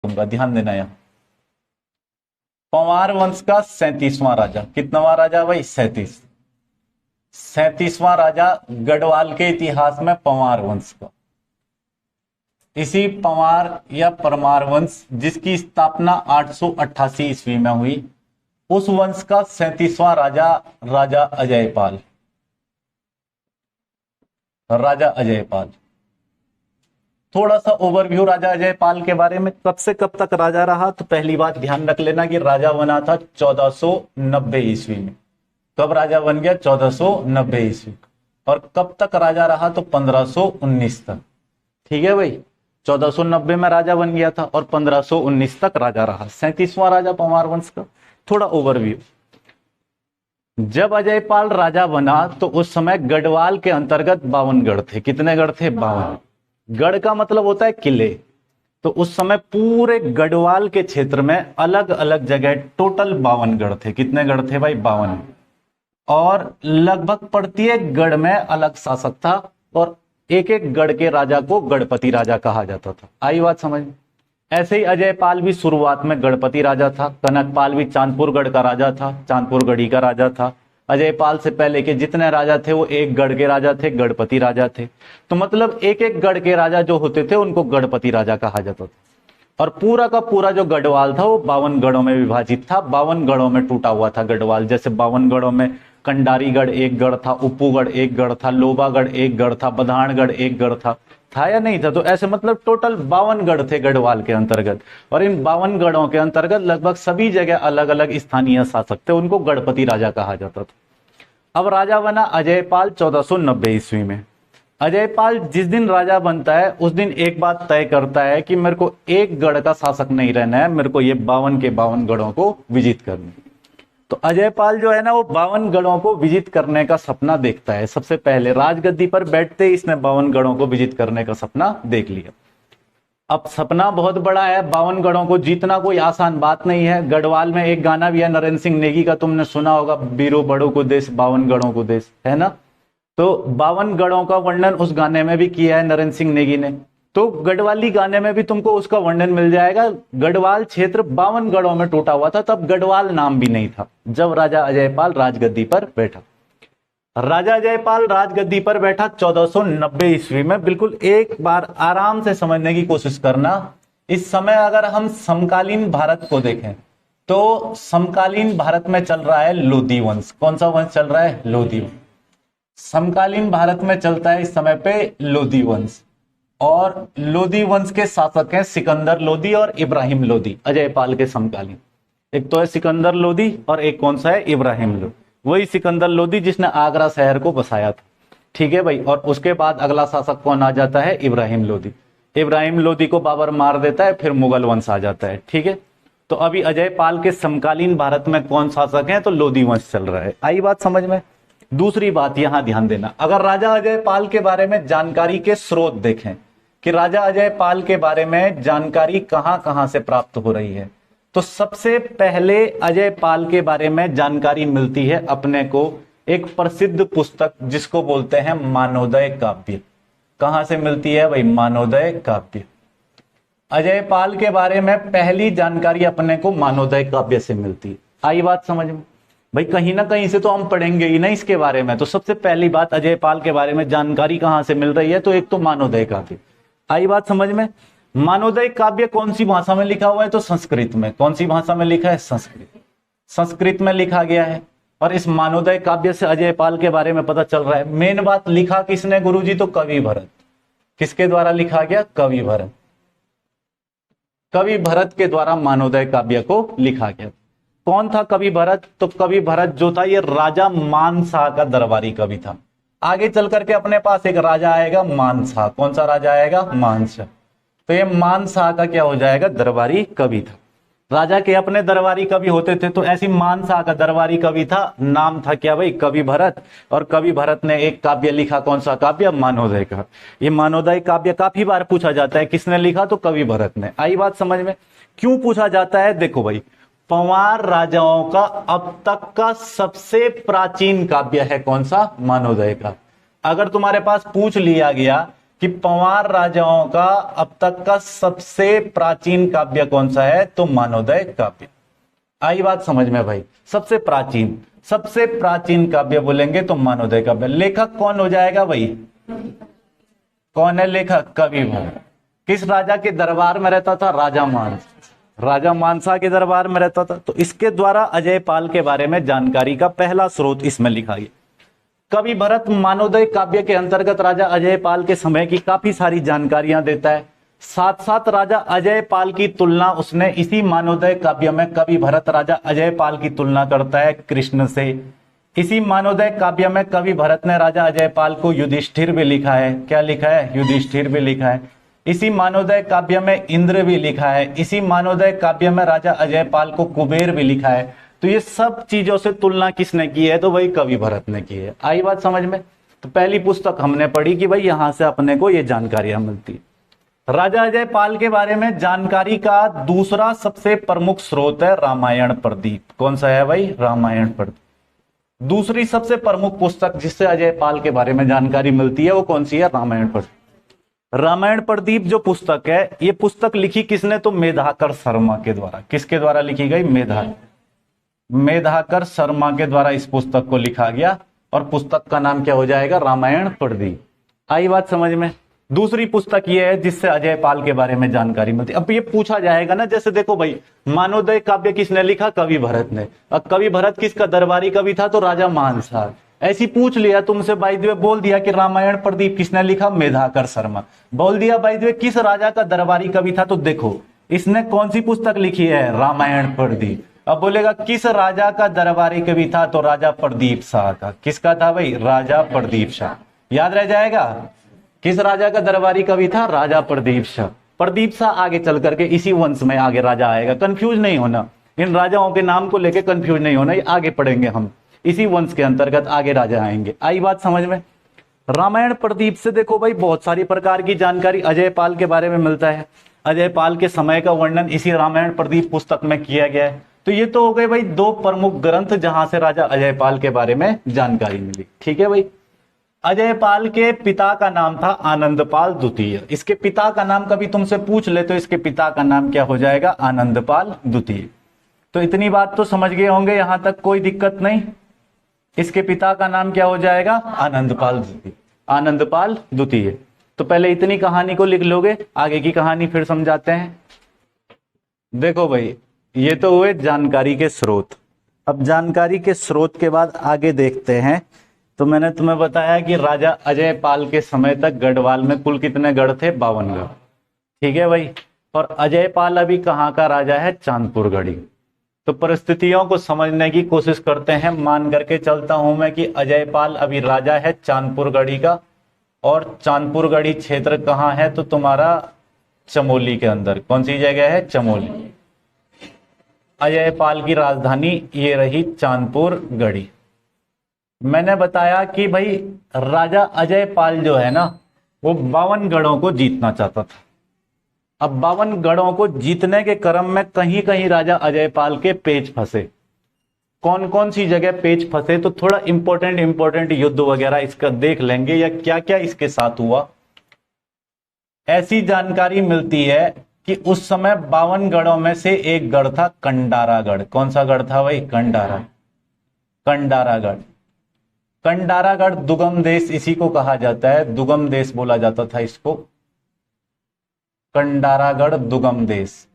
दूंगा, ध्यान देना। यहाँ पंवार वंश का 37वां राजा, कितनावां राजा भाई? 37वां राजा गढ़वाल के इतिहास में पंवार वंश का। इसी पंवार या परमार वंश जिसकी स्थापना 888 ईस्वी में हुई, उस वंश का 37वां राजा राजा अजयपाल। राजा अजयपाल, थोड़ा सा ओवरव्यू राजा अजयपाल के बारे में। कब से कब तक राजा रहा? तो पहली बात ध्यान रख लेना कि राजा बना था 1490 ईस्वी में। कब राजा बन गया? 1490 ईस्वी। और कब तक राजा रहा? तो 1519 तक। ठीक है भाई, 1490 में राजा बन गया था और 1519 तक राजा रहा। 37वां राजा पंवार वंश का। थोड़ा ओवरव्यू, जब अजयपाल राजा बना तो उस समय गढ़वाल के अंतर्गत 52 गढ़ थे। कितने गढ़ थे? 52। गढ़ का मतलब होता है किले। तो उस समय पूरे गढ़वाल के क्षेत्र में अलग अलग जगह टोटल 52 गढ़ थे। कितने गढ़ थे भाई? 52। और लगभग प्रत्येक गढ़ में अलग शासक था और एक एक गढ़ के राजा को गढ़पति राजा कहा जाता था। आई बात समझ में? ऐसे ही अजयपाल भी शुरुआत में गढ़पति राजा था। कनकपाल भी चांदपुर गढ़ का राजा था, चांदपुर गढ़ी का राजा था। अजयपाल से पहले के जितने राजा थे वो एक गढ़ के राजा थे, गढ़पति राजा थे। तो मतलब एक एक गढ़ के राजा जो होते थे उनको गढ़पति राजा कहा जाता था। और पूरा का पूरा जो गढ़वाल था वो 52 गढ़ों में विभाजित था। 52 गढ़ों में टूटा हुआ था गढ़वाल। जैसे 52 गढ़ों में कंडारीगढ़ एक गढ़ था, उप्पूगढ़ एक गढ़ था, लोबागढ़ एक गढ़ था, बधानगढ़ एक गढ़ था या नहीं था? तो ऐसे मतलब टोटल 52 गढ़ थे गढ़वाल के अंतर्गत। और इन 52 गढ़ों के अंतर्गत लगभग सभी जगह अलग अलग स्थानीय शासक थे, उनको गढ़पति राजा कहा जाता था। अब राजा बना अजयपाल 1490 ईस्वी में। अजयपाल जिस दिन राजा बनता है उस दिन एक बात तय करता है कि मेरे को एक गढ़ का शासक नहीं रहना है, मेरे को ये 52 के 52 गढ़ों को विजित करना है। तो अजयपाल जो है ना वो 52 गढ़ों को विजित करने का सपना देखता है। सबसे पहले राजगद्दी पर बैठते ही इसने 52 गढ़ों को विजित करने का सपना देख लिया। अब सपना बहुत बड़ा है, 52 गढ़ों को जीतना कोई आसान बात नहीं है। गढ़वाल में एक गाना भी है नरेंद्र सिंह नेगी का, तुमने सुना होगा, बीरो बड़ों को देश 52 गढ़ों को देश, है ना? तो 52 गढ़ों का वर्णन उस गाने में भी किया है नरेंद्र सिंह नेगी ने। तो गढ़वाली गाने में भी तुमको उसका वर्णन मिल जाएगा। गढ़वाल क्षेत्र 52 गढ़ों में टूटा हुआ था, तब गढ़वाल नाम भी नहीं था जब राजा अजयपाल राजगद्दी पर बैठा। राजा अजयपाल राजगद्दी पर बैठा 1490 ईस्वी में। बिल्कुल एक बार आराम से समझने की कोशिश करना। इस समय अगर हम समकालीन भारत को देखें तो समकालीन भारत में चल रहा है लोधी वंश। कौन सा वंश चल रहा है? लोधी वंश। समकालीन भारत में चलता है इस समय पे लोधी वंश। और लोधी वंश के शासक हैं सिकंदर लोधी और इब्राहिम लोधी, अजयपाल के समकालीन। एक तो है सिकंदर लोधी और एक कौन सा है? इब्राहिम लोधी। वही सिकंदर लोधी जिसने आगरा शहर को बसाया था। ठीक है भाई। और उसके बाद अगला शासक कौन आ जाता है? इब्राहिम लोधी। इब्राहिम लोधी को बाबर मार देता है, फिर मुगल वंश आ जाता है। ठीक है। तो अभी अजयपाल के समकालीन भारत में कौन शासक है? तो लोधी वंश चल रहा है। आई बात समझ में? दूसरी बात यहां ध्यान देना, अगर राजा अजयपाल के बारे में जानकारी के स्रोत देखें कि राजा अजयपाल के बारे में जानकारी कहां कहां से प्राप्त हो रही है, तो सबसे पहले अजयपाल के बारे में जानकारी मिलती है अपने को एक प्रसिद्ध पुस्तक जिसको बोलते हैं मानोदय काव्य। कहां से मिलती है भाई? मानोदय काव्य। अजयपाल के बारे में पहली जानकारी अपने को मानोदय काव्य से मिलती है। आई बात समझ में? भाई कहीं ना कहीं से तो हम पढ़ेंगे ही ना इसके बारे में। तो सबसे पहली बात अजयपाल के बारे में जानकारी कहां से मिल रही है? तो एक तो मानोदय काव्य। आई बात समझ में? मानोदय काव्य कौन सी भाषा में लिखा हुआ है? तो संस्कृत में। कौन सी भाषा में लिखा है? संस्कृत। संस्कृत में लिखा गया है। और इस मानोदय काव्य से अजयपाल के बारे में पता चल रहा है। मेन बात, लिखा किसने गुरुजी? तो कवि भरत। किसके द्वारा लिखा गया? कवि भरत। कवि भरत के द्वारा मानोदय काव्य को लिखा गया। कौन था कवि भरत? तो कवि भरत जो था ये राजा मानशाह का दरबारी कवि था। आगे चल करके अपने पास एक राजा आएगा मानशाह। कौन सा राजा आएगा? मानशाह। तो ये मानशाह का क्या हो जाएगा? दरबारी कवि था। राजा के अपने दरबारी कवि होते थे, तो ऐसी मानशाह का दरबारी कवि था। नाम था क्या भाई? कवि भरत। और कवि भरत ने एक काव्य लिखा। कौन सा काव्य? मानोदय का। ये मानोदय काव्य काफी बार पूछा जाता है किसने लिखा? तो कवि भरत ने। आई बात समझ में? क्यों पूछा जाता है? देखो भाई, पंवार राजाओं का अब तक का सबसे प्राचीन काव्य है कौन सा? मानोदय का। अगर तुम्हारे पास पूछ लिया गया कि पंवार राजाओं का अब तक का सबसे प्राचीन काव्य कौन सा है, तो मानवोदय काव्य। आई बात समझ में भाई, सबसे प्राचीन काव्य बोलेंगे तो मानवोदय काव्य। लेखक कौन हो जाएगा भाई, कौन है लेखक, कवि भरत। किस राजा के दरबार में रहता था, राजा मानस, राजा मानसा के दरबार में रहता था। तो इसके द्वारा अजयपाल के बारे में जानकारी का पहला स्रोत इसमें लिखा गया। कवि भरत मानवोदय काव्य के अंतर्गत राजा अजयपाल के समय की काफी सारी जानकारियां देता है। साथ साथ राजा अजयपाल की तुलना उसने इसी मानवोदय काव्य में, कवि भरत राजा अजयपाल की तुलना करता है कृष्ण से। इसी मानवोदय काव्य में कवि भरत ने राजा अजयपाल को युधिष्ठिर भी लिखा है। क्या लिखा है, युधिष्ठिर भी लिखा है। इसी मानवोदय काव्य में इंद्र भी लिखा है। इसी मानवोदय काव्य में राजा अजयपाल को कुबेर भी लिखा है। तो ये सब चीजों से तुलना किसने की है, तो वही कवि भरत ने की है। आई बात समझ में। तो पहली पुस्तक हमने पढ़ी कि भाई यहां से अपने को ये जानकारियां मिलती है। राजा अजयपाल के बारे में जानकारी का दूसरा सबसे प्रमुख स्रोत है रामायण प्रदीप। कौन सा है भाई, रामायण प्रदीप। दूसरी सबसे प्रमुख पुस्तक जिससे अजयपाल के बारे में जानकारी मिलती है वो कौन सी है, रामायण प्रदीप। रामायण प्रदीप जो पुस्तक है, ये पुस्तक लिखी किसने, तो मेधाकर शर्मा के द्वारा। किसके द्वारा लिखी गई, मेधाकर शर्मा के द्वारा इस पुस्तक को लिखा गया। और पुस्तक का नाम क्या हो जाएगा, रामायण प्रदीप। आई बात समझ में। दूसरी पुस्तक ये है जिससे अजयपाल के बारे में जानकारी मिलती है। अब ये पूछा जाएगा ना, जैसे देखो भाई, मानवोदय काव्य किसने लिखा, कवि भरत ने। अब कवि भरत किसका दरबारी कवि था, तो राजा मानसा। ऐसी पूछ लिया तुमसे, बाय द वे बोल दिया कि रामायण प्रदीप किसने लिखा, मेधाकर शर्मा। बोल दिया बाय द वे किस राजा का दरबारी कवि था, तो देखो इसने कौन सी पुस्तक लिखी है, रामायण प्रदीप। अब बोलेगा किस राजा का दरबारी कवि था, तो राजा प्रदीप शाह का। किसका था भाई, राजा प्रदीप शाह। याद रह जाएगा, किस राजा का दरबारी कवि था, राजा प्रदीप शाह। प्रदीप शाह आगे चल करके इसी वंश में आगे राजा आएगा। कंफ्यूज नहीं होना, इन राजाओं के नाम को लेके कंफ्यूज नहीं होना, ये आगे पढ़ेंगे हम। इसी वंश के अंतर्गत आगे राजा आएंगे। आई बात समझ में। रामायण प्रदीप से देखो भाई बहुत सारी प्रकार की जानकारी अजयपाल के बारे में मिलता है। अजयपाल के समय का वर्णन इसी रामायण प्रदीप पुस्तक में किया गया है। तो ये तो हो गए भाई दो प्रमुख ग्रंथ जहां से राजा अजयपाल के बारे में जानकारी मिली। ठीक है भाई। अजयपाल के पिता का नाम था आनंदपाल द्वितीय। इसके पिता का नाम कभी तुमसे पूछ ले तो इसके पिता का नाम क्या हो जाएगा, आनंदपाल द्वितीय। तो इतनी बात तो समझ गए होंगे, यहां तक कोई दिक्कत नहीं। इसके पिता का नाम क्या हो जाएगा, आनंदपाल द्वितीय, आनंदपाल द्वितीय। तो पहले इतनी कहानी को लिख लोगे, आगे की कहानी फिर समझाते हैं। देखो भाई ये तो हुए जानकारी के स्रोत। अब जानकारी के स्रोत के बाद आगे देखते हैं। तो मैंने तुम्हें बताया कि राजा अजयपाल के समय तक गढ़वाल में कुल कितने गढ़ थे, 52 गढ़। ठीक है भाई। और अजयपाल अभी कहाँ का राजा है, चांदपुर गढ़ी। तो परिस्थितियों को समझने की कोशिश करते हैं। मान करके चलता हूं मैं कि अजयपाल अभी राजा है चांदपुर गढ़ी का। और चांदपुर गढ़ी क्षेत्र कहाँ है, तो तुम्हारा चमोली के अंदर। कौन सी जगह है, चमोली। अजयपाल की राजधानी ये रही चांदपुर गढ़ी। मैंने बताया कि भाई राजा अजयपाल जो है ना, वो 52 गढ़ों को जीतना चाहता था। अब 52 गढ़ों को जीतने के क्रम में कहीं कहीं राजा अजयपाल के पेच फंसे। कौन कौन सी जगह पेच फंसे, तो थोड़ा इंपॉर्टेंट युद्ध वगैरह इसका देख लेंगे, या क्या क्या इसके साथ हुआ। ऐसी जानकारी मिलती है कि उस समय 52 गढ़ों में से एक गढ़ था कंडारागढ़। कौन सा गढ़ था भाई, कंडारागढ़। कंडारागढ़ दुगम देश इसी को कहा जाता है, दुगम देश बोला जाता था इसको, कंडारागढ़ दुगम देश।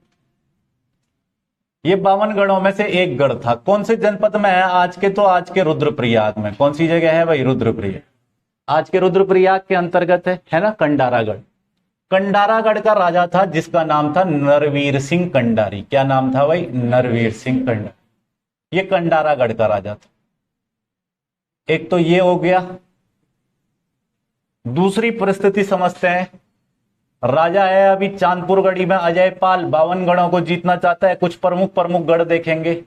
ये 52 गढ़ों में से एक गढ़ था। कौन से जनपद में है आज के, तो आज के रुद्रप्रयाग में। कौन सी जगह है भाई, रुद्रप्रयाग। आज के रुद्रप्रयाग के अंतर्गत है ना कंडारागढ़। कंडारागढ़ का राजा था जिसका नाम था नरवीर सिंह कंडारी। क्या नाम था भाई, नरवीर सिंह कंडारी। ये कंडारागढ़ का राजा था। एक तो ये हो गया। दूसरी परिस्थिति समझते हैं। राजा है अभी चांदपुर गढ़ी में अजयपाल, 52 गढ़ों को जीतना चाहता है। कुछ प्रमुख गढ़ देखेंगे।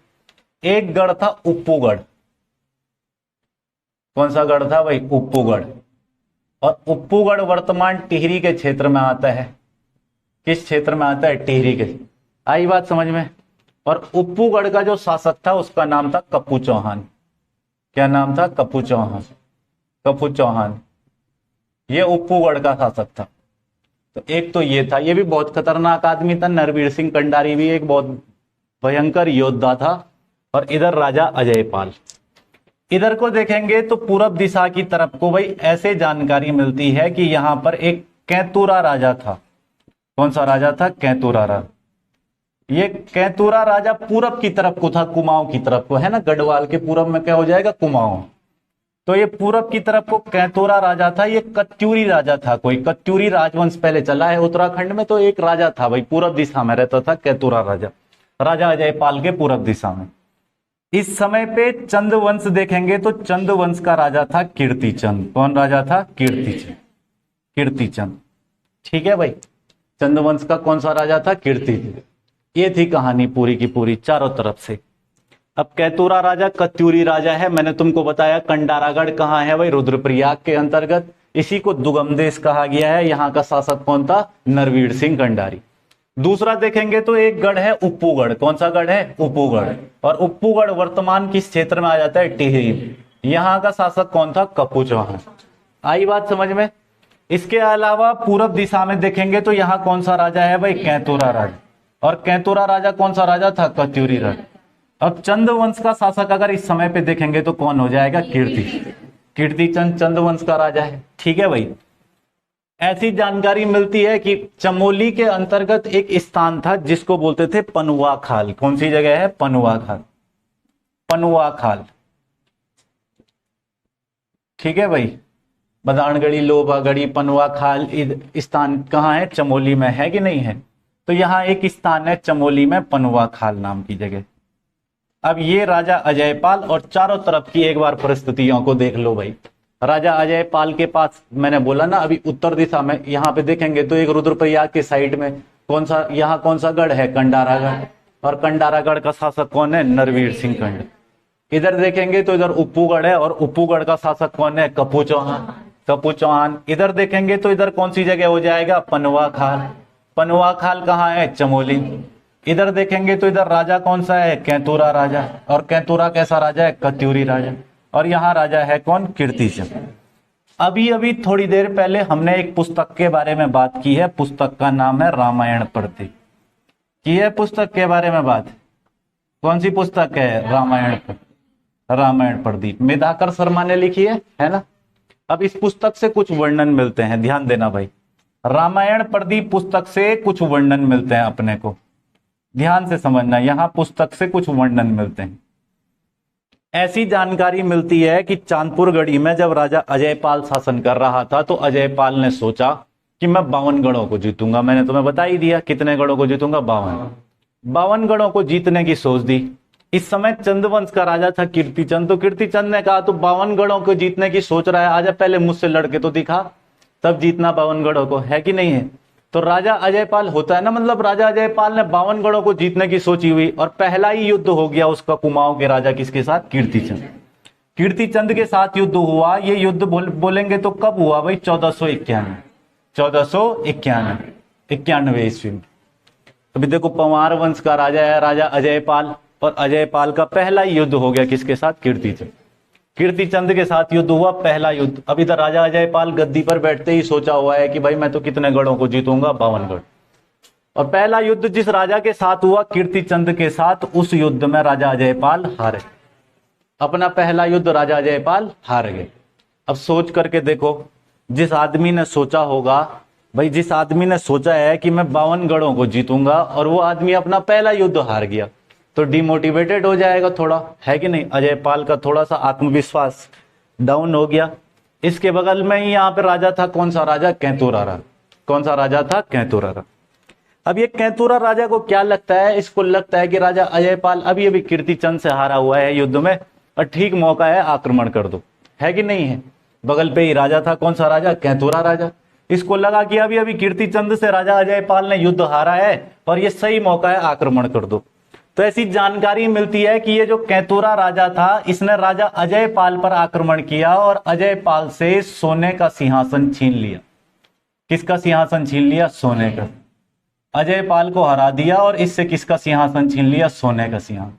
एक गढ़ था उप्पूगढ़। कौन सा गढ़ था भाई, उप्पूगढ़। और उप्पूगढ़ वर्तमान टिहरी के क्षेत्र में आता है। किस क्षेत्र में आता है, टिहरी के। आई बात समझ में। और उप्पूगढ़ का जो शासक था उसका नाम था कप्पू चौहान। क्या नाम था, कप्पू चौहान। कप्पू चौहान। ये उप्पूगढ़ का शासक था। तो एक तो ये था, ये भी बहुत खतरनाक आदमी था। नरवीर सिंह कंडारी भी एक बहुत भयंकर योद्धा था। और इधर राजा अजयपाल। इधर को देखेंगे तो पूरब दिशा की तरफ को भाई ऐसे जानकारी मिलती है कि यहां पर एक कैतुरा राजा था। कौन सा राजा था? कैतुरा राजा। ये कैतुरा राजा पूरब की तरफ को था, कुमाऊं की तरफ को, है ना। गढ़वाल के पूरब में क्या हो जाएगा? कुमाऊं। तो ये पूरब की तरफ को कैतुरा राजा था। ये कत्यूरी राजा था, कोई कत्यूरी राजवंश पहले चला है उत्तराखंड में। तो एक राजा था भाई, पूरब दिशा में रहता था कैतुरा राजा, राजा अजयपाल के पूरब दिशा में। इस समय पे चंद वंश देखेंगे तो चंद वंश का राजा था कीर्तिचंद। कौन राजा था? कीर्तिचंद। कीर्तिचंद, ठीक है भाई। चंद वंश का कौन सा राजा था? कीर्तिचंद। ये थी कहानी पूरी की पूरी चारों तरफ से। अब कैतुरा राजा कत्यूरी राजा है। मैंने तुमको बताया कंडारागढ़ कहाँ है भाई? रुद्रप्रयाग के अंतर्गत। इसी को दुगमदेश कहा गया है। यहाँ का शासक कौन था? नरवीर सिंह कंडारी। दूसरा देखेंगे तो एक गढ़ है उप्पूगढ़। कौन सा गढ़ है? उप्पूगढ़। और उप्पूगढ़ वर्तमान किस क्षेत्र में आ जाता है? टिहरी। यहाँ का शासक कौन था? कप्पू चौहान। आई बात समझ में? इसके अलावा पूरब दिशा में देखेंगे तो यहाँ कौन सा राजा है भाई? कैतुरा राजा। और कैतुरा राजा कौन सा राजा था? कत्यूरी राजा। अब चंद वंश का शासक अगर इस समय पे देखेंगे तो कौन हो जाएगा? कीर्तिचंद चंद वंश का राजा है, ठीक है भाई। ऐसी जानकारी मिलती है कि चमोली के अंतर्गत एक स्थान था जिसको बोलते थे पनुआ खाल। कौन सी जगह है? पनुआ खाल। पनुआ खाल, ठीक है भाई। बदानगढ़ी, लोबागढ़ी, पनुआ खाल स्थान कहाँ है? चमोली में है कि नहीं है? तो यहाँ एक स्थान है चमोली में, पनुआ खाल नाम की जगह। अब ये राजा अजयपाल, और चारों तरफ की एक बार परिस्थितियों को देख लो भाई। राजा अजयपाल के पास मैंने बोला ना अभी उत्तर दिशा में, यहाँ पे देखेंगे तो एक रुद्रप्रयाग के साइड में कौन सा, यहाँ कौन सा गढ़ है? कंडारागढ़। और कंडारागढ़ का शासक कौन है? नरवीर सिंह कंड। इधर देखेंगे तो इधर उप्पूगढ़ है, और उप्पूगढ़ का शासक कौन है? कप्पू चौहान। कप्पू चौहान। इधर देखेंगे तो इधर कौन सी जगह हो जाएगा? पनुआ खाल। पनुआ खाल कहाँ है? चमोली। इधर देखेंगे तो इधर राजा कौन सा है? कैतुरा राजा। और कैतुरा कैसा राजा है? कत्यूरी राजा। और यहाँ राजा है कौन? कीर्तिचंद। अभी अभी थोड़ी देर पहले हमने एक पुस्तक के बारे में बात की है। पुस्तक का नाम है रामायण प्रदीप। की है पुस्तक के बारे में बात? कौन सी पुस्तक है? रामायण प्रदीप। मेधाकर शर्मा ने लिखी है ना। अब इस पुस्तक से कुछ वर्णन मिलते हैं, ध्यान देना भाई। रामायण प्रदीप पुस्तक से कुछ वर्णन मिलते हैं अपने को, ध्यान से समझना। यहां पुस्तक से कुछ वर्णन मिलते हैं। ऐसी जानकारी मिलती है कि चांदपुर गढ़ी में जब राजा अजयपाल शासन कर रहा था तो अजयपाल ने सोचा कि मैं 52 गढ़ों को जीतूंगा। मैंने तुम्हें बता ही दिया कितने गढ़ों को जीतूंगा? 52 गढ़ों को जीतने की सोच दी। इस समय चंदवंश का राजा था कीर्तिचंद। तो कीर्तिचंद ने कहा तो 52 गढ़ों को जीतने की सोच रहा है, आजा पहले मुझसे लड़के तो दिखा, तब जीतना 52 गढ़ों को, है कि नहीं है? तो राजा अजयपाल होता है ना, मतलब राजा अजयपाल ने 52 गढ़ों को जीतने की सोची हुई, और पहला ही युद्ध हो गया उसका कुमाऊं के राजा किसके साथ? कीर्तिचंद। कीर्तिचंद के साथ युद्ध हुआ। ये युद्ध बोलेंगे तो कब हुआ भाई? 1491 ईस्वी में। अभी देखो पंवार वंश का राजा है राजा अजयपाल, और अजयपाल का पहला ही युद्ध हो गया किसके साथ? कीर्तिचंद। कीर्तिचंद के साथ युद्ध हुआ, पहला युद्ध। अब इधर राजा अजयपाल गद्दी पर बैठते ही सोचा हुआ है कि भाई मैं तो कितने गढ़ों को जीतूंगा? 52 गढ़। और पहला युद्ध जिस राजा के साथ हुआ कीर्तिचंद के साथ, उस युद्ध में राजा अजयपाल हारे। अपना पहला युद्ध राजा अजयपाल हार गए। अब सोच करके देखो, जिस आदमी ने सोचा होगा भाई, जिस आदमी ने सोचा है कि मैं 52 गढ़ों को जीतूंगा, और वो आदमी अपना पहला युद्ध हार गया, तो डिमोटिवेटेड हो जाएगा थोड़ा, है कि नहीं? अजयपाल का थोड़ा सा आत्मविश्वास डाउन हो गया। इसके बगल में ही यहाँ पे राजा था, कौन सा राजा? कैतुरा राजा। कौन सा राजा था? कैतुरा राजा। अब ये कैतुरा राजा को क्या लगता है? इसको लगता है कि राजा अजयपाल अभी अभी कीर्तिचंद से हारा हुआ है युद्ध में, और ठीक मौका है आक्रमण कर दो, है कि नहीं है? बगल पे ही राजा था, कौन सा राजा? कैतुरा राजा। इसको लगा कि अभी अभी कीर्तिचंद से राजा अजयपाल ने युद्ध हारा है, और ये सही मौका है आक्रमण कर दो। तो ऐसी जानकारी मिलती है कि ये जो कैतुरा राजा था, इसने राजा अजयपाल पर आक्रमण किया और अजयपाल से सोने का सिंहासन छीन लिया। किसका सिंहासन छीन लिया? सोने का। अजयपाल को हरा दिया और इससे किसका सिंहासन छीन लिया? सोने का सिंहासन।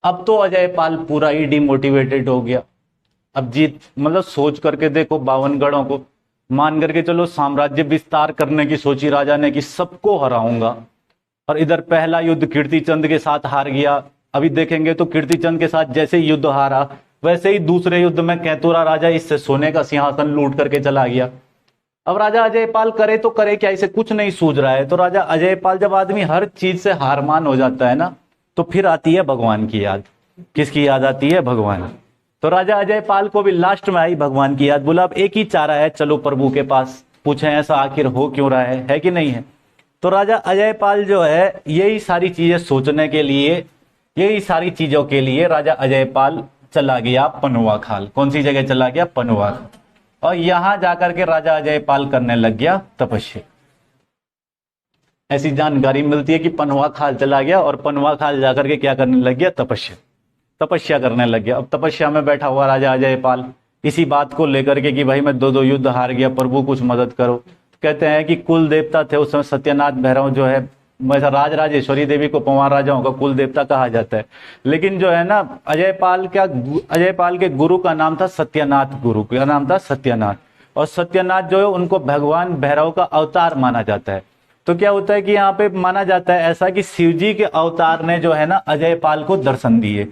अब तो अजयपाल पूरा ही डिमोटिवेटेड हो गया। अब जीत, मतलब सोच करके देखो 52 गढ़ों को मान करके चलो साम्राज्य विस्तार करने की सोची राजा ने कि सबको हराऊंगा, और इधर पहला युद्ध कीर्तिचंद के साथ हार गया। अभी देखेंगे तो कीर्तिचंद के साथ जैसे ही युद्ध हारा, वैसे ही दूसरे युद्ध में कैतुरा राजा इससे सोने का सिंहासन लूट करके चला गया। अब राजा अजयपाल करे तो करे क्या, इसे कुछ नहीं सूझ रहा है। तो राजा अजयपाल, जब आदमी हर चीज से हारमान हो जाता है ना, तो फिर आती है भगवान की याद। किसकी याद आती है? भगवान। तो राजा अजयपाल को भी लास्ट में आई भगवान की याद। बोला अब एक ही चारा है, चलो प्रभु के पास पूछे ऐसा आखिर हो क्यों रहा है कि नहीं है। तो राजा अजयपाल जो है यही सारी चीजें सोचने के लिए, यही सारी चीजों के लिए राजा अजयपाल चला गया पनुआखाल। कौन सी जगह चला गया? पनुआखाल। और यहां जाकर के राजा अजयपाल करने लग गया तपस्या। ऐसी जानकारी मिलती है कि पनुआखाल चला गया और पनुआखाल जाकर के क्या करने लग गया? तपस्या करने लग गया। अब तपस्या में बैठा हुआ राजा अजयपाल इसी बात को लेकर के कि भाई मैं दो युद्ध हार गया, प्रभु कुछ मदद करो। कहते हैं कि कुल देवता थे उस समय सत्यनाथ भैरव जो है, वैसा राज राजेश्वरी देवी को पंवार राजाओं का कुल देवता कहा जाता है। लेकिन जो है ना अजयपाल के गुरु का नाम था सत्यनाथ, गुरु का नाम था सत्यनाथ। और सत्यनाथ जो है उनको भगवान भैरव का अवतार माना जाता है। तो क्या होता है कि यहाँ पे माना जाता है ऐसा कि शिवजी के अवतार ने जो है ना अजयपाल को दर्शन दिए।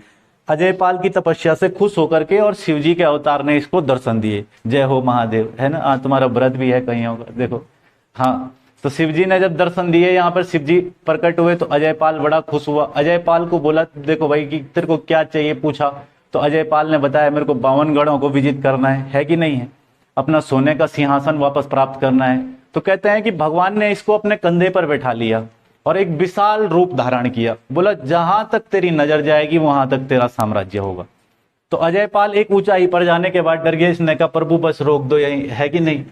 अजयपाल की तपस्या से खुश होकर के और शिवजी के अवतार ने इसको दर्शन दिए। जय हो महादेव, है ना। तुम्हारा व्रत भी है कहीं होगा, देखो। हाँ, तो शिवजी ने जब दर्शन दिए, यहाँ पर शिवजी प्रकट हुए, तो अजयपाल बड़ा खुश हुआ। अजयपाल को बोला देखो भाई कि तेरे को क्या चाहिए, पूछा। तो अजयपाल ने बताया मेरे को 52 गढ़ों को विजिट करना है कि नहीं है, अपना सोने का सिंहासन वापस प्राप्त करना है। तो कहते हैं कि भगवान ने इसको अपने कंधे पर बैठा लिया और एक विशाल रूप धारण किया। बोला जहां तक तेरी नजर जाएगी वहां तक तेरा साम्राज्य होगा। तो अजयपाल एक ऊंचाई पर जाने के बाद डर गया। इसने कहा प्रभु बस रोक दो, यही है कि नहीं।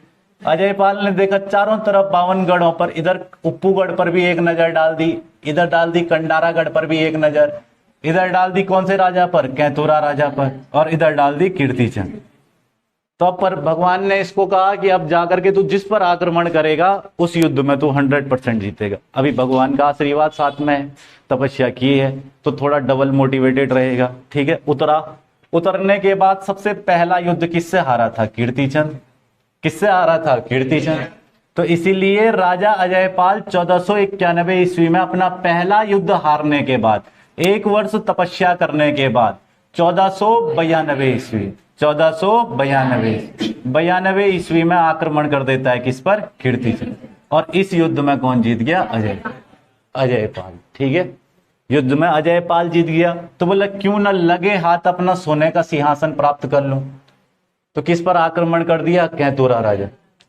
अजयपाल ने देखा चारों तरफ 52 गढ़ों पर, इधर उप्पूगढ़ पर भी एक नजर डाल दी, इधर डाल दी कंडारागढ़ पर भी एक नजर, इधर डाल दी कौन से राजा पर? कैतुरा राजा पर, और इधर डाल दी कीर्तिचंद। तो पर भगवान ने इसको कहा कि अब जाकर के तू जिस पर आक्रमण करेगा उस युद्ध में तू 100% जीतेगा। अभी भगवान का आशीर्वाद साथ में है, तपस्या की है तो थोड़ा डबल मोटिवेटेड रहेगा। ठीक है, उतरने के बाद सबसे पहला युद्ध किससे हारा था? कीर्तिचंद। किससे हारा था? कीर्तिचंद। तो इसीलिए राजा अजयपाल 1491 ईस्वी में अपना पहला युद्ध हारने के बाद, एक वर्ष तपस्या करने के बाद 1492 ईस्वी 1492 ईस्वी में आक्रमण कर देता है किस पर? कीर्तिचंद। और इस युद्ध में कौन जीत गया? अजयपाल। ठीक है, युद्ध में अजयपाल जीत गया। तो बोला क्यों न लगे हाथ अपना सोने का सिंहासन प्राप्त कर लूं। तो किस पर आक्रमण कर दिया? कैतुरा राजा।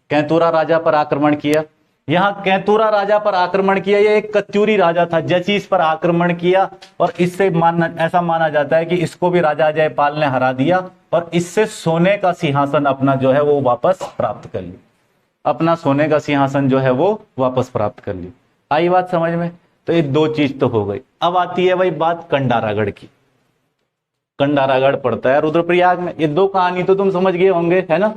कैतुरा राजा पर आक्रमण किया। यहाँ कैतुरा राजा पर आक्रमण किया, ये एक कत्यूरी राजा था, जैसी इस पर आक्रमण किया और इससे ऐसा माना जाता है कि इसको भी राजा अजयपाल ने हरा दिया और इससे सोने का सिंहासन अपना जो है वो वापस प्राप्त कर लिया। अपना सोने का सिंहासन जो है वो वापस प्राप्त कर लिया। आई बात समझ में? तो ये दो चीज तो हो गई। अब आती है भाई बात कंडारागढ़ की। कंडारागढ़ पड़ता है रुद्रप्रयाग में। ये दो कहानी तो तुम समझ गए होंगे, है ना।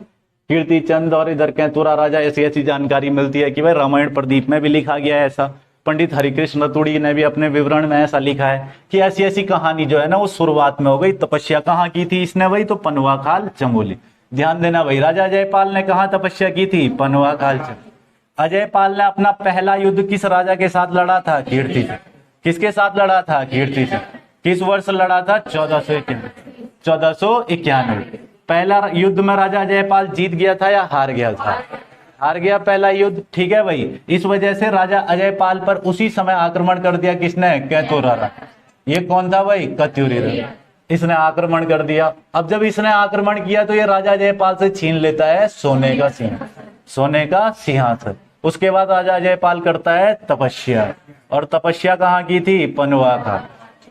कीर्तिचंद और इधर कैतुरा राजा, ऐसी ऐसी जानकारी मिलती है कि भाई रामायण प्रदीप में भी लिखा गया है ऐसा। पंडित हरिकृष्ण रतुड़ी ने भी अपने विवरण में ऐसा लिखा है कि ऐसी ऐसी कहानी जो है ना वो शुरुआत में हो गई। तपस्या कहाँ की थी इसने? भाई तो पनुआखाल चमोली। ध्यान देना भाई, राजा अजयपाल ने कहा तपस्या की थी? पनुआखाल चमोली। अजयपाल ने अपना पहला युद्ध किस राजा के साथ लड़ा था? कीर्तिचंद। किसके साथ लड़ा था? कीर्तिचंद। किस वर्ष लड़ा था? 1491। पहला युद्ध में राजा अजयपाल जीत गया था या हार गया था? हार गया पहला युद्ध। ठीक है भाई, इस वजह से राजा अजयपाल पर उसी समय आक्रमण कर दिया किसने? कैतुरा राजा। ये कौन था भाई? कत्यूरी राजा। इसने आक्रमण कर दिया। अब जब इसने आक्रमण किया तो ये राजा अजयपाल से छीन लेता है सोने का सिंहासन। उसके बाद राजा अजयपाल करता है तपस्या, और तपस्या कहाँ की थी? पनुआखाल।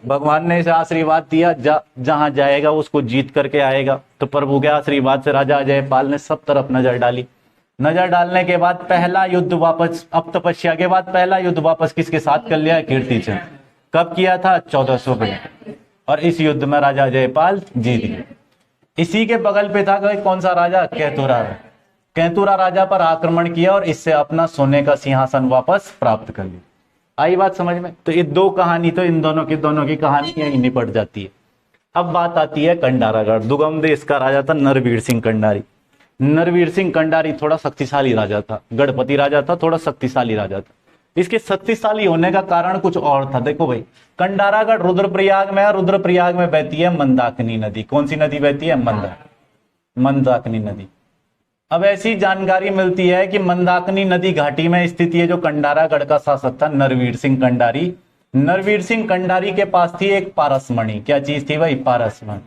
भगवान ने इसे आशीर्वाद दिया जहां जाएगा उसको जीत करके आएगा। तो प्रभु के आशीर्वाद से राजा अजयपाल ने सब तरफ नजर डाली। नजर डालने के बाद पहला युद्ध वापस, अब तपस्या के बाद पहला युद्ध वापस किसके साथ कर लिया? कीर्तिचंद। कब किया था? 1492। और इस युद्ध में राजा अजयपाल जीत गए। इसी के बगल पे था कौन सा राजा? कैतुरा। कैतुरा राजा पर आक्रमण किया और इससे अपना सोने का सिंहासन वापस प्राप्त कर लिया। आई बात समझ में? तो ये दो कहानी तो इन दोनों की कहानी यही निपट जाती है। अब बात आती है कंडारागढ़। दुर्गम देश का राजा था नरवीर सिंह कंडारी। नरवीर सिंह कंडारी थोड़ा शक्तिशाली राजा था, गणपति राजा था, थोड़ा शक्तिशाली राजा था। इसके शक्तिशाली होने का कारण कुछ और था। देखो भाई, कंडारागढ़ रुद्रप्रयाग में है, रुद्रप्रयाग में बहती है मंदाकिनी नदी। कौन सी नदी बहती है? मंदाकिनी नदी। अब ऐसी जानकारी मिलती है कि मंदाकिनी नदी घाटी में स्थित ये जो कंडारागढ़ का शासक था नरवीर सिंह कंडारी, नरवीर सिंह कंडारी के पास थी एक पारसमणि। क्या चीज थी भाई? पारसमणि।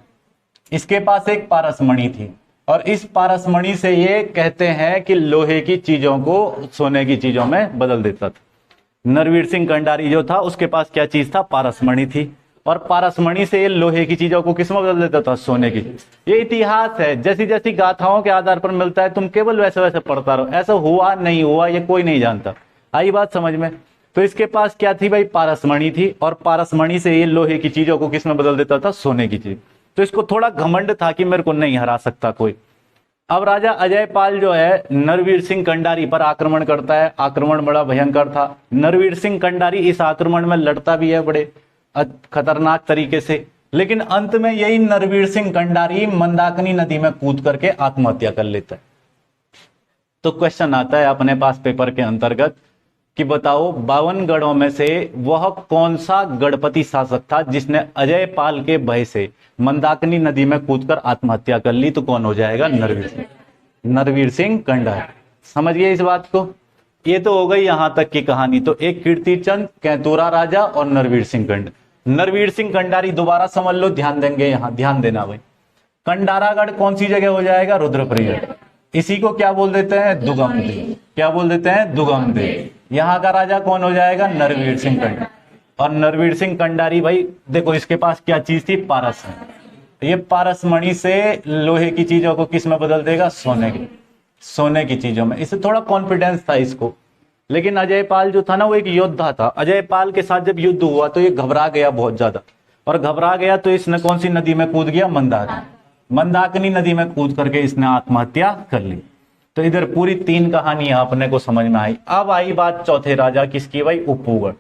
इसके पास एक पारसमणि थी, और इस पारसमणि से ये कहते हैं कि लोहे की चीजों को सोने की चीजों में बदल देता था। नरवीर सिंह कंडारी जो था उसके पास क्या चीज था? पारसमणि थी, और पारसमणि से ये लोहे की चीजों को किसमें बदल देता था? सोने की। ये इतिहास है, जैसी जैसी गाथाओं के आधार पर मिलता है, तुम केवल वैसे वैसे पढ़ता रहो। ऐसा हुआ नहीं हुआ ये कोई नहीं जानता। आई बात समझ में? तो इसके पास क्या थी भाई? पारसमणि थी, और पारसमणि से ये लोहे की चीजों को किसमें बदल देता था? सोने की चीज। तो इसको थोड़ा घमंड था कि मेरे को नहीं हरा सकता कोई। अब राजा अजयपाल जो है नरवीर सिंह कंडारी पर आक्रमण करता है। आक्रमण बड़ा भयंकर था। नरवीर सिंह कंडारी इस आक्रमण में लड़ता भी है बड़े खतरनाक तरीके से, लेकिन अंत में यही नरवीर सिंह कंडारी मंदाकिनी नदी में कूद करके आत्महत्या कर लेता है। तो क्वेश्चन आता है अपने पास पेपर के अंतर्गत कि बताओ 52 गढ़ों में से वह कौन सा गणपति शासक था जिसने अजयपाल के भय से मंदाकिनी नदी में कूदकर आत्महत्या कर ली? तो कौन हो जाएगा? नरवीर सिंह कंडारी। समझ गए इस बात को? ये तो हो गई यहां तक की कहानी। तो एक कीर्तिचंद, कैंतुरा राजा और नरवीर सिंह कंडारी। नरवीर सिंह कंडारी दोबारा समझ लो, ध्यान देंगे यहां, ध्यान देना भाई। कंडारागढ़ कौन सी जगह हो जाएगा? रुद्रप्रयाग। इसी को क्या बोल देते हैं? दुगम देव। क्या बोल देते हैं? दुगम देव। यहाँ का राजा कौन हो जाएगा? नरवीर सिंह कंडारी। और नरवीर सिंह कंडारी भाई देखो इसके पास क्या चीज थी? पारसमणि। ये पारसमणि से लोहे की चीजों को किस में बदल देगा? सोने की चीजों में। इससे थोड़ा कॉन्फिडेंस था इसको। लेकिन अजयपाल जो था ना वो एक योद्धा था। अजयपाल के साथ जब युद्ध हुआ तो ये घबरा गया बहुत ज्यादा, और घबरा गया तो इसने कौन सी नदी में कूद गया? मंदाकिनी नदी में कूद करके इसने आत्महत्या कर ली। तो इधर पूरी 3 कहानियां अपने को समझ में आई। अब आई बात चौथे राजा किसकी भाई? उपगढ़।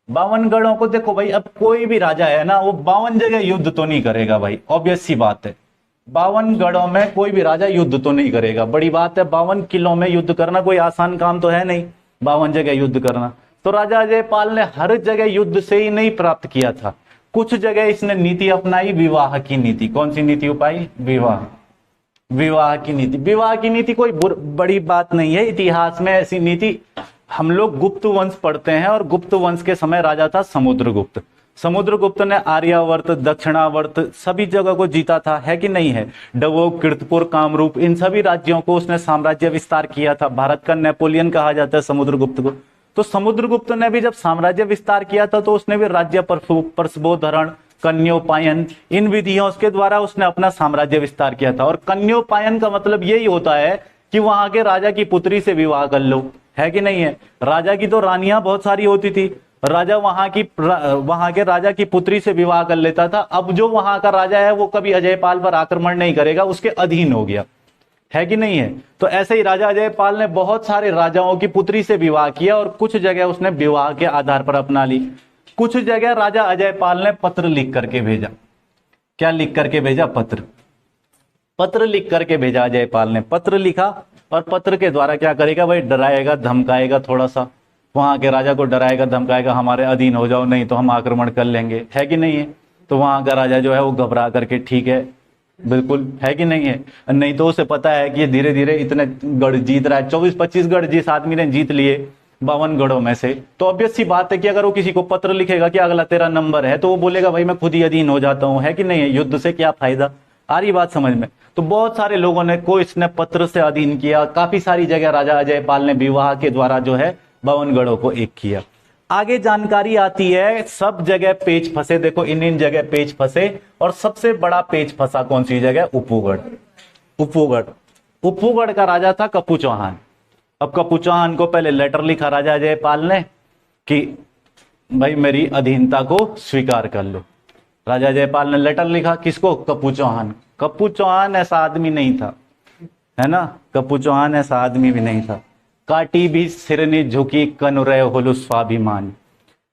52 गढ़ों को देखो भाई, अब कोई भी राजा है ना वो 52 जगह युद्ध तो नहीं करेगा भाई, ऑब्वियस सी बात है। 52 गढ़ों में कोई भी राजा युद्ध तो नहीं करेगा, बड़ी बात है। 52 किलों में युद्ध करना कोई आसान काम तो है नहीं, 52 जगह युद्ध करना। तो राजा अजयपाल ने हर जगह युद्ध से ही नहीं प्राप्त किया था, कुछ जगह इसने नीति अपनाई, विवाह की नीति। कौन सी नीति उपाई? विवाह की नीति। विवाह की नीति कोई बड़ी बात नहीं है, इतिहास में ऐसी नीति। हम लोग गुप्त वंश पढ़ते हैं, और गुप्त वंश के समय राजा था समुद्रगुप्त। समुद्रगुप्त ने आर्यावर्त, दक्षिणावर्त सभी जगह को जीता था, है कि नहीं है? डवोक, कीर्तपुर, कामरूप, इन सभी राज्यों को उसने साम्राज्य विस्तार किया था। भारत का नेपोलियन कहा जाता है समुद्रगुप्त को। तो समुद्रगुप्त ने भी जब साम्राज्य विस्तार किया था तो उसने भी राज्य परशुबोधरण, कन्योपायन, इन विधियों के द्वारा उसने अपना साम्राज्य विस्तार किया था। और कन्योपायन का मतलब यही होता है कि वहां के राजा की पुत्री से विवाह कर लो, है कि नहीं है? राजा की तो रानियां बहुत सारी होती थी, राजा वहां के राजा की पुत्री से विवाह कर लेता था। अब जो वहां का राजा है वो कभी अजयपाल पर आक्रमण नहीं करेगा, उसके अधीन हो गया, है कि नहीं है? तो ऐसे ही राजा अजयपाल ने बहुत सारे राजाओं की पुत्री से विवाह किया, और कुछ जगह उसने विवाह के आधार पर अपना ली। कुछ जगह राजा अजयपाल ने पत्र लिख करके भेजा। क्या लिख करके भेजा? पत्र लिख करके भेजा। अजयपाल ने पत्र लिखा, और पत्र के द्वारा क्या करेगा भाई? डराएगा, धमकाएगा, थोड़ा सा वहां के राजा को डराएगा, धमकाएगा, हमारे अधीन हो जाओ नहीं तो हम आक्रमण कर लेंगे, है कि नहीं है? तो वहां का राजा जो है वो घबरा करके ठीक है, बिल्कुल, है कि नहीं है? नहीं तो उसे पता है कि ये धीरे धीरे इतने गढ़ जीत रहा है, 24-25 गढ़ जिस आदमी ने जीत लिए 52 गढ़ों में से, तो ऑब्वियस सी बात है कि अगर वो किसी को पत्र लिखेगा कि अगला तेरा नंबर है, तो वो बोलेगा भाई मैं खुद ही अधीन हो जाता हूं, है कि नहीं है? युद्ध से क्या फायदा? आ रही बात समझ में? तो बहुत सारे लोगों ने को इसने पत्र से अधीन किया। काफी सारी जगह राजा अजयपाल ने विवाह के द्वारा जो है 52 गढ़ों को एक किया। आगे जानकारी आती है सब जगह पेच फंसे। देखो इन जगह पेच फंसे, और सबसे बड़ा पेच फंसा कौन सी जगह? उपगढ़ का राजा था कप्पू चौहान। अब कप्पू चौहान को पहले लेटर लिखा राजा अजयपाल ने कि भाई मेरी अधीनता को स्वीकार कर लो। राजा अजयपाल ने लेटर लिखा, किसको? कप्पू चौहान। कप्पू चौहान ऐसा आदमी नहीं था, है ना? कप्पू चौहान ऐसा आदमी भी नहीं था। काटी भी सिरनी झुकी कनुरय होलु स्वाभिमान।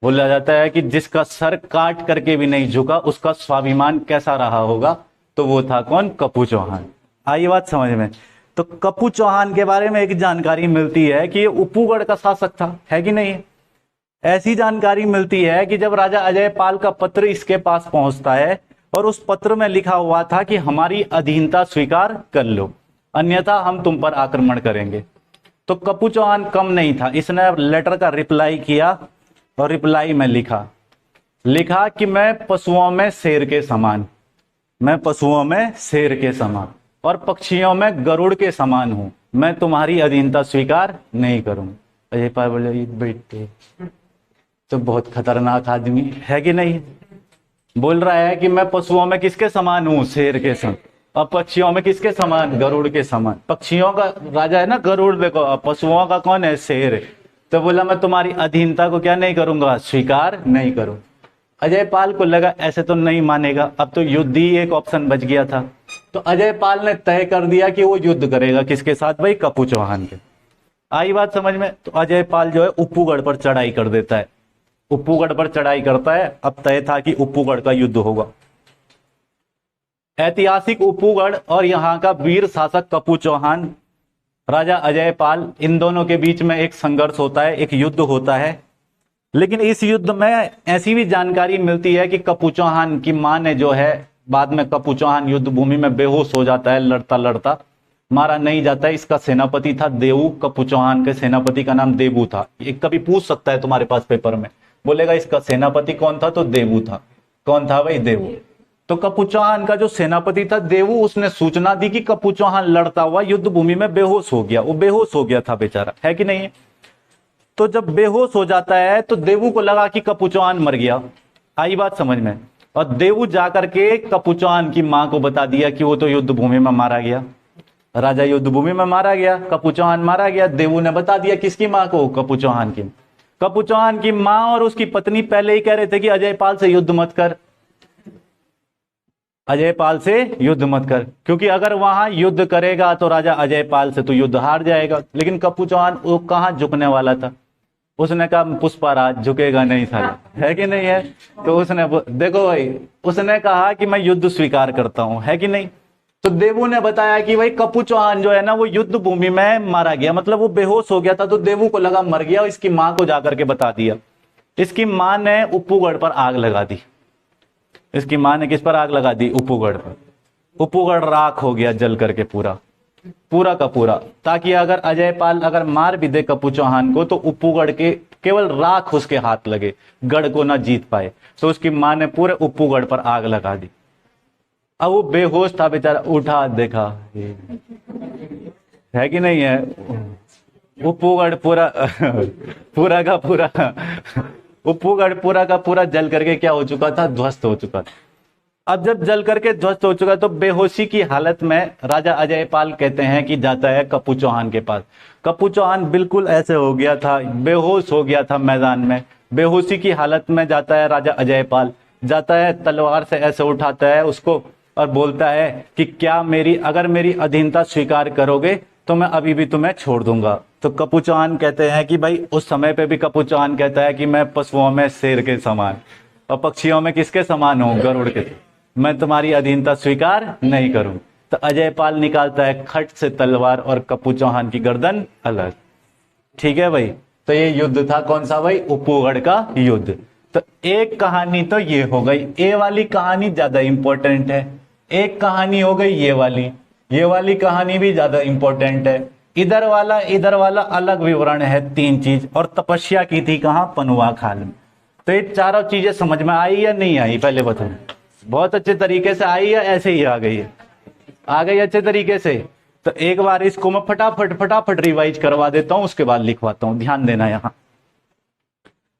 बोला जाता है कि जिसका सर काट करके भी नहीं झुका उसका स्वाभिमान कैसा रहा होगा, तो वो था कौन? कप्पू चौहान। आई बात समझ में? तो कपू चौहान के बारे में एक जानकारी मिलती है कि ये उपूगढ़ का शासक था, है कि नहीं? ऐसी जानकारी मिलती है कि जब राजा अजयपाल का पत्र इसके पास पहुंचता है और उस पत्र में लिखा हुआ था कि हमारी अधीनता स्वीकार कर लो, अन्यथा हम तुम पर आक्रमण करेंगे। तो कपू चौहान कम नहीं था, इसने लेटर का रिप्लाई किया और रिप्लाई में लिखा कि मैं पशुओं में शेर के समान, मैं पशुओं में शेर के समान और पक्षियों में गरुड़ के समान हूं, मैं तुम्हारी अधीनता स्वीकार नहीं करूंगा। अजयपाल बोले बेटे तो बहुत खतरनाक आदमी है कि नहीं? बोल रहा है कि मैं पशुओं में किसके समान हूं? शेर के समान। और पक्षियों में किसके समान? गरुड़ के समान। पक्षियों का राजा है ना गरुड़, देखो, पशुओं का कौन है? शेर। तो बोला मैं तुम्हारी अधीनता को क्या नहीं करूंगा? स्वीकार नहीं करूं। अजयपाल को लगा ऐसे तो नहीं मानेगा, अब तो युद्ध ही एक ऑप्शन बच गया था। तो अजयपाल ने तय कर दिया कि वो युद्ध करेगा किसके साथ भाई? कपू चौहान के। आई बात समझ में? तो अजयपाल जो है उपूगढ़ पर चढ़ाई कर देता है, उपूगढ़ पर चढ़ाई करता है। अब तय था कि उपूगढ़ का युद्ध होगा। ऐतिहासिक उपूगढ़ और यहाँ का वीर शासक कपू चौहान, राजा अजयपाल, इन दोनों के बीच में एक संघर्ष होता है, एक युद्ध होता है। लेकिन इस युद्ध में ऐसी भी जानकारी मिलती है कि कपू चौहान की मां ने जो है, बाद में कपू चौहान युद्ध भूमि में बेहोश हो जाता है, लड़ता लड़ता मारा नहीं जाता है। इसका सेनापति था देवू, कपू चौहान के सेनापति का नाम देवू था। एक कभी पूछ सकता है तुम्हारे पास पेपर में, बोलेगा इसका सेनापति कौन था? तो देवू था। कौन था भाई? देवू। तो कपू चौहान का जो सेनापति था देवू, उसने सूचना दी कि कपू चौहान लड़ता हुआ युद्ध भूमि में बेहोश हो गया। वो बेहोश हो गया था बेचारा, है कि नहीं? तो जब बेहोश हो जाता है तो देवू को लगा कि कपू चौहान मर गया। आई बात समझ में? और देवू जाकर के कपू चौहान की मां को बता दिया कि वो तो युद्ध भूमि में मारा गया, राजा युद्ध भूमि में मारा गया, कपू चौहान मारा गया। देवू ने बता दिया किसकी मां को? कपू चौहान की। कपू चौहान की मां और उसकी पत्नी पहले ही कह रहे थे कि अजयपाल से युद्ध मत कर, अजयपाल से युद्ध मत कर, क्योंकि अगर वहां युद्ध करेगा तो राजा अजयपाल से तो युद्ध हार जाएगा। लेकिन कपू चौहान वो कहां झुकने वाला था? उसने कहा पुष्पराज झुकेगा नहीं साला, है कि नहीं है? तो उसने देखो भाई, उसने कहा कि मैं युद्ध स्वीकार करता हूं, है कि नहीं? तो देवू ने बताया कि भाई कपू चौहान जो है ना वो युद्ध भूमि में मारा गया, मतलब वो बेहोश हो गया था। तो देवू को लगा मर गया, इसकी मां को जाकर के बता दिया। इसकी मां ने उपूगढ़ पर आग लगा दी। इसकी मां ने किस पर आग लगा दी? उपूगढ़ पर। उपूगढ़ राख हो गया जल करके पूरा का पूरा, ताकि अगर अजयपाल अगर मार भी दे कपू चौहान को तो उपूगढ़ के केवल राख उसके हाथ लगे, गढ़ को ना जीत पाए। तो उसकी मां ने पूरे उपूगढ़ पर आग लगा दी। अब वो बेहोश था बेचारा, उठा देखा, है कि नहीं है? उपूगढ़ पूरा उपूगढ़ पूरा का पूरा जल करके क्या हो चुका था? ध्वस्त हो चुका था। अब जब जल करके ध्वस्त हो चुका तो बेहोशी की हालत में राजा अजयपाल कहते हैं कि जाता है कपू चौहान के पास। कपू चौहान बिल्कुल ऐसे हो गया था, बेहोश हो गया था मैदान में। बेहोशी की हालत में जाता है राजा अजयपाल, जाता है तलवार से ऐसे उठाता है उसको और बोलता है कि क्या अगर मेरी अधीनता स्वीकार करोगे तो मैं अभी भी तुम्हें छोड़ दूंगा। तो कपू चौहान कहते हैं कि भाई उस समय पे भी कपू चौहान कहता है कि मैं पशुओं में शेर के समान और पक्षियों में किसके समान हूं? गरुड़ के। मैं तुम्हारी अधीनता स्वीकार नहीं करूं। तो अजयपाल निकालता है खट से तलवार और कपू चौहान की गर्दन अलग। ठीक है भाई, तो ये युद्ध था कौन सा भाई? उपूगढ़ का युद्ध। तो एक कहानी तो ये हो गई, ये वाली कहानी ज्यादा इंपॉर्टेंट है। एक कहानी हो गई ये वाली कहानी भी ज्यादा इंपॉर्टेंट है। इधर वाला अलग विवरण है, 3 चीज। और तपस्या की थी कहां? पनुआ खाल में। तो ये चारों चीजें समझ में आई या नहीं आई? पहले बताओ। बहुत अच्छे तरीके से आई या ऐसे ही आ गई है? आ गई अच्छे तरीके से। तो एक बार इसको मैं फटाफट रिवाइज करवा देता हूं, उसके बाद लिखवाता हूं। ध्यान देना यहां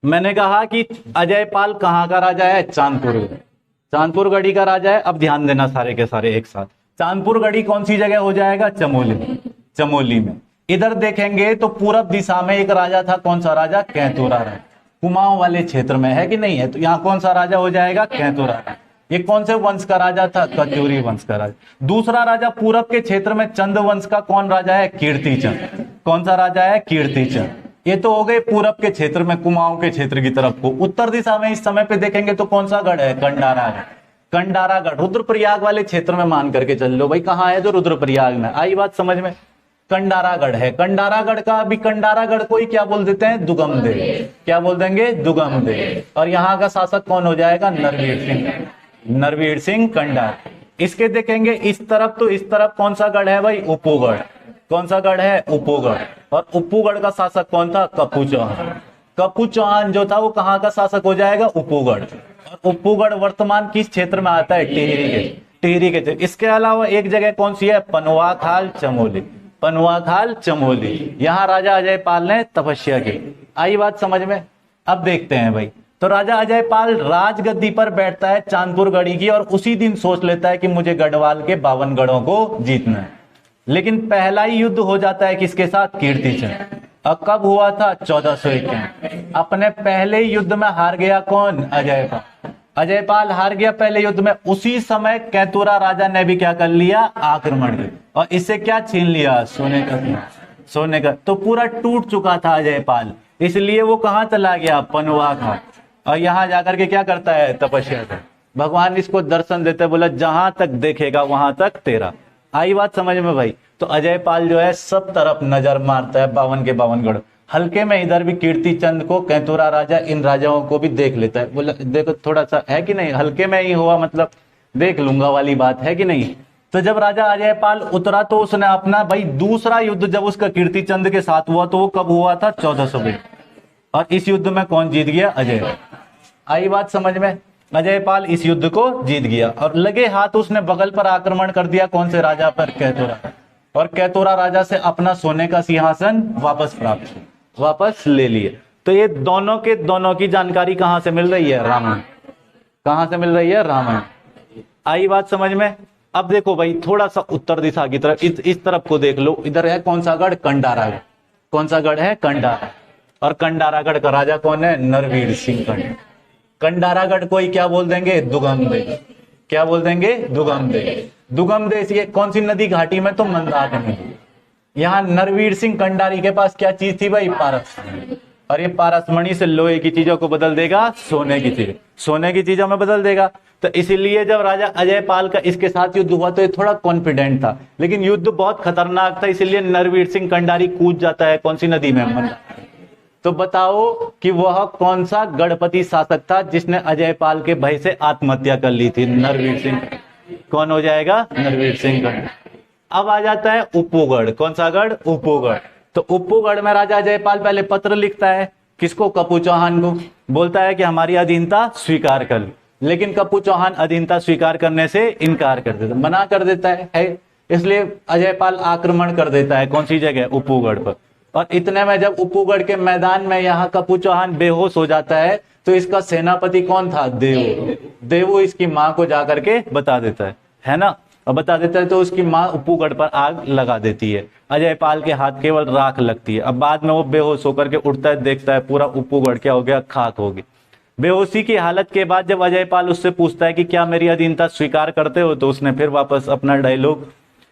मैंने कहा कि अजयपाल कहां का राजा है? चांदपुर गढ़ी का राजा है। अब ध्यान देना सारे के सारे एक साथ। चांदपुर गढ़ी कौन सी जगह हो जाएगा? चमोली में। इधर देखेंगे तो पूरब दिशा में एक राजा था, कौन सा राजा? कैंतुरा राजा, कुमाऊं वाले क्षेत्र में, है कि नहीं है? तो यहाँ कौन सा राजा हो जाएगा? कैंतुरा राजा। ये कौन से वंश का राजा था? कचूरी वंश का राजा। दूसरा राजा पूरब के क्षेत्र में चंद वंश का कौन राजा है? कीर्तिचंद। कौन सा राजा है? कीर्तिचंद। ये तो हो गए पूरब के क्षेत्र में, कुमाऊं के क्षेत्र की तरफ को। उत्तर दिशा में इस समय पे देखेंगे तो कौन सा गढ़ है? कंडारा है। कंडारागढ़ रुद्रप्रयाग वाले क्षेत्र में मान करके चल लो भाई, कहाँ है जो रुद्रप्रयाग में, आई बात समझ में। कंडारागढ़ है, कंडारागढ़ का अभी कंडारागढ़ को ही क्या बोल देते हैं, दुगमदेव, क्या बोल देंगे, दुगमदेव। और यहाँ का शासक कौन हो जाएगा, नरवीर सिंह, नरवीर सिंह कंडार। इसके देखेंगे इस तरफ, तो इस तरफ कौन सा गढ़ है भाई, उप्पूगढ़, कौन सा गढ़ है, उप्पूगढ़। और उप्पूगढ़ का शासक कौन था, कप्पू चौहान। कप्पू चौहान जो था वो कहाँ का शासक हो जाएगा, उप्पूगढ़। और उप्पूगढ़ वर्तमान किस क्षेत्र में आता है, टिहरी के, टिहरी के। इसके अलावा एक जगह कौन सी है, पनवाखाल चमोली, पनवाखाल चमोली, यहाँ राजा अजयपाल ने तपस्या की। आई बात समझ में। अब देखते हैं भाई, तो राजा अजयपाल राजगद्दी पर बैठता है चांदपुर गढ़ी की, और उसी दिन सोच लेता है कि मुझे गढ़वाल के 52 गढ़ों को जीतना है। लेकिन पहला ही युद्ध हो जाता है किसके साथ, कीर्तिचंद। और कब हुआ था, 1451। अपने पहले युद्ध में हार गया कौन, अजयपाल। अजयपाल हार गया पहले युद्ध में। उसी समय कैतुरा राजा ने भी क्या कर लिया, आक्रमण किया, और इससे क्या छीन लिया, सोने का, सोने का। तो पूरा टूट चुका था अजयपाल, इसलिए वो कहाँ चला गया, पनवाखाल। और यहाँ जाकर के क्या करता है, तपस्या कर। भगवान इसको दर्शन देते, बोला जहां तक देखेगा वहां तक तेरा। आई बात समझ में भाई। तो अजयपाल जो है सब तरफ नजर मारता है, 52 के 52 गढ़। हल्के में इधर भी कीर्तिचंद को, कैतुरा राजा, इन राजाओं को भी देख लेता है, बोला देखो थोड़ा सा है कि नहीं, हल्के में ही हुआ मतलब देख लूंगा वाली बात है कि नहीं। तो जब राजा अजयपाल उतरा तो उसने अपना भाई दूसरा युद्ध जब उसका कीर्तिचंद के साथ हुआ तो वो कब हुआ था, 1420। और इस युद्ध में कौन जीत गया, अजय। आई बात समझ में। अजयपाल इस युद्ध को जीत गया और लगे हाथ उसने बगल पर आक्रमण कर दिया, कौन से राजा पर, कैतुरा। और कैतुरा राजा से अपना सोने का सिंहासन वापस प्राप्त, वापस ले लिए। तो ये दोनों के दोनों की जानकारी कहां से मिल रही है, रामायण। कहां से मिल रही है, रामायण। आई बात समझ में। अब देखो भाई थोड़ा सा उत्तर दिशा की तरफ, इस तरफ को देख लो, इधर है कौन सा गढ़, कंडारागढ़। कौन सा गढ़ है, कंडारा। और कंडारागढ़ का राजा कौन है, नरवीर सिंह कंडार। कंडारागढ़ को ही क्या बोल देंगे, दुगमदेव। क्या बोल देंगे, दुगमदेव। दुगमदेव ये कौन सी नदी घाटी में, तो मंदाकिनी नदी। यहाँ नरवीर सिंह कंडारी के पास क्या चीज थी भाई, पारस। और ये पारसमणि से लोहे की चीजों को बदल देगा सोने की चीज, सोने की चीजों में बदल देगा। तो इसीलिए जब राजा अजयपाल का इसके साथ युद्ध हुआ तो ये थोड़ा कॉन्फिडेंट था, लेकिन युद्ध बहुत खतरनाक था, इसीलिए नरवीर सिंह कंडारी कूद जाता है कौन सी नदी में, मंदाकिनी। तो बताओ कि वह कौन सा गढ़पति शासक था जिसने अजयपाल के भय से आत्महत्या कर ली थी, नरवीर सिंह। कौन हो जाएगा, नरवीर सिंह कंडार। अब आ जाता है उप्पूगढ़। कौन सा गढ़, उप्पूगढ़। तो उप्पूगढ़ में राजा अजयपाल पहले पत्र लिखता है, किसको, कप्पू चौहान को। बोलता है कि हमारी अधीनता स्वीकार कर ली। लेकिन कप्पू चौहान अधीनता स्वीकार करने से इनकार कर देता, मना कर देता है। इसलिए अजयपाल आक्रमण कर देता है कौन सी जगह, उप्पूगढ़ पर। और इतने में जब उप्पूगढ़ के मैदान में यहाँ कप्पू चौहान बेहोश हो जाता है तो इसका सेनापति कौन था, देवू। देवू इसकी माँ को जाकर के बता देता है ना। और बता देता है तो उसकी माँ उप्पूगढ़ पर आग लगा देती है। अजयपाल के हाथ केवल राख लगती है। अब बाद में वो बेहोश होकर के उठता है, देखता है पूरा उप्पूगढ़ क्या हो गया, खाक हो गई। बेहोशी की हालत के बाद जब अजयपाल उससे पूछता है कि क्या मेरी अधीनता स्वीकार करते हो, तो उसने फिर वापस अपना डायलॉग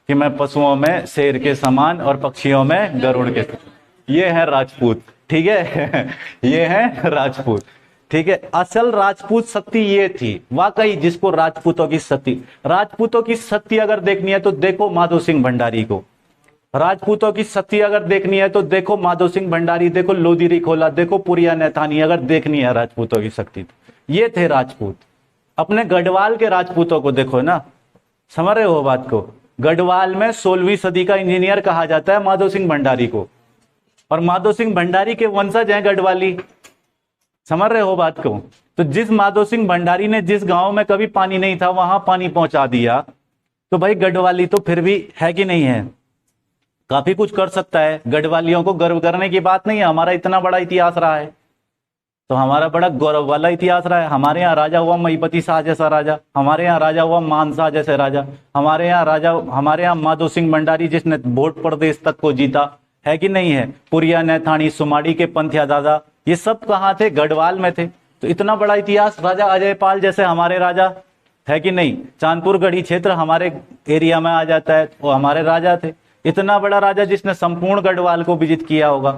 कि मैं पशुओं में शेर के समान और पक्षियों में गरुड़ के समान। ये है राजपूत, ठीक है ये है राजपूत, ठीक है। असल राजपूत शक्ति ये थी वाकई, जिसको राजपूतों की शक्ति, राजपूतों की शक्ति अगर देखनी है तो देखो माधो सिंह भंडारी को। राजपूतों की शक्ति अगर देखनी है तो देखो माधो सिंह भंडारी, देखो लोदिरी खोला, देखो पुरिया नैथानी। अगर देखनी है राजपूतों की शक्ति तो ये थे राजपूत। अपने गढ़वाल के राजपूतों को देखो ना, समझ रहे हो बात को। गढ़वाल में 16वीं सदी का इंजीनियर कहा जाता है माधो सिंह भंडारी को, और माधो सिंह भंडारी के वंशज हैं गढ़वाली। समझ रहे हो बात को। तो जिस माधो सिंह भंडारी ने जिस गांव में कभी पानी नहीं था वहां पानी पहुंचा दिया, तो भाई गढ़वाली तो फिर भी है कि नहीं है, काफी कुछ कर सकता है। गढ़वालियों को गर्व करने की बात नहीं है, हमारा इतना बड़ा इतिहास रहा है, तो हमारा बड़ा गौरव वाला इतिहास रहा है। हमारे यहाँ राजा हुआ महिपति शाह जैसा राजा, हमारे यहाँ राजा हुआ मान शाह जैसे राजा, हमारे यहाँ माधो सिंह भंडारी जिसने भोट प्रदेश तक को जीता, है कि नहीं है। पुरिया नैथानी, सुमाड़ी के पंथिया दादा, ये सब कहाँ थे, गढ़वाल में थे। तो इतना बड़ा इतिहास, राजा अजयपाल जैसे हमारे राजा, है कि नहीं। चांदपुर गढ़ी क्षेत्र हमारे एरिया में आ जाता है, वो हमारे राजा थे। इतना बड़ा राजा जिसने संपूर्ण गढ़वाल को विजिट किया होगा।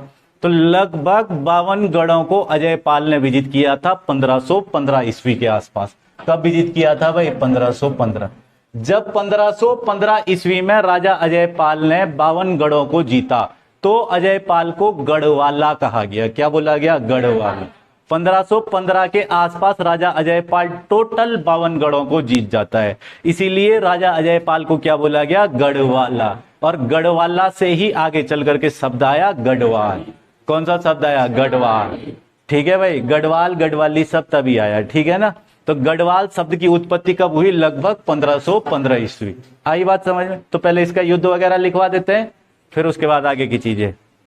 तो लगभग 52 गढ़ों को अजयपाल ने विजिट किया था 1515 ईस्वी के आसपास। कब विजित किया था भाई? 1515। जब 1515 ईस्वी में राजा अजयपाल ने 52 गढ़ों को जीता तो अजयपाल को गढ़वाला कहा गया। क्या बोला गया? गढ़वाला। 1515 के आसपास राजा अजयपाल टोटल 52 गढ़ों को जीत जाता है, इसीलिए राजा अजयपाल को क्या बोला गया? गढ़वाला। और गढ़वाला से ही आगे चल करके शब्द आया गढ़वाल। कौन सा शब्द आया? गढ़वाल। ठीक है भाई, गढ़वाल गढ़वाली सब तभी आया, ठीक है ना। तो गढ़वाल शब्द की उत्पत्ति कब हुई? लगभग 1515 ईस्वी। आई बात समझ में? तो पहले इसका युद्ध वगैरह लिखवा देते हैं, फिर उसके बाद आगे की चीजें।